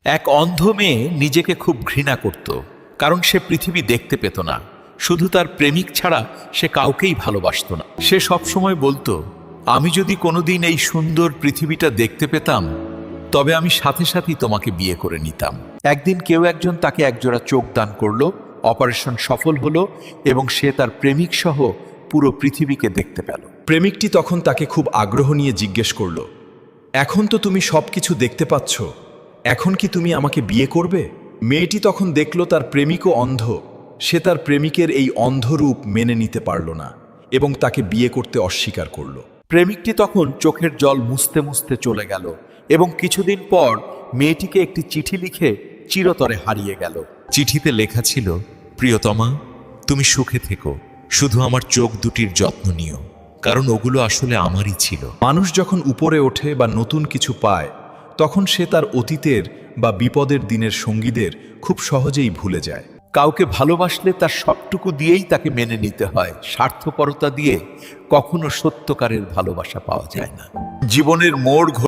এক অন্ধ মেয়ে নিজেকে খুব ঘৃণা করত, কারণ সে পৃথিবী দেখতে পেত না। শুধু তার প্রেমিক ছাড়া সে কাউকেই ভালোবাসত না। সে সবসময় বলতো, আমি যদি কোনোদিন এই সুন্দর পৃথিবীটা দেখতে পেতাম, তবে আমি সাথে সাথেই তোমাকে বিয়ে করে নিতাম। একদিন কেউ একজন তাকে একজোড়া চোখ দান করলো, অপারেশন সফল হলো এবং সে তার প্রেমিক সহ পুরো পৃথিবীকে দেখতে পেল। প্রেমিকটি তখন তাকে খুব আগ্রহ নিয়ে জিজ্ঞেস করল, এখন তো তুমি সবকিছু দেখতে পাচ্ছ, এখন কি তুমি আমাকে বিয়ে করবে? মেয়েটি তখন দেখল তার প্রেমিকও অন্ধ। সে তার প্রেমিকের এই অন্ধ রূপ মেনে নিতে পারল না এবং তাকে বিয়ে করতে অস্বীকার করল। প্রেমিকটি তখন চোখের জল মুছতে মুছতে চলে গেল এবং কিছুদিন পর মেয়েটিকে একটি চিঠি লিখে চিরতরে হারিয়ে গেল। চিঠিতে লেখা ছিল, প্রিয়তমা, তুমি সুখে থেকো, শুধু আমার চোখ দুটির যত্ন নিও, কারণ ওগুলো আসলে আমারই ছিল। মানুষ যখন উপরে ওঠে বা নতুন কিছু পায়, তখন সে তার অতীতের বা বিপদের দিনের সঙ্গীদের খুব সহজেই ভুলে যায়। কাউকে ভালোবাসলে তার সবটুকু দিয়েই তাকে মেনে নিতে হয়। স্বার্থপরতা দিয়ে কখনো সত্যকারের ভালোবাসা পাওয়া যায় না। জীবনের মোড়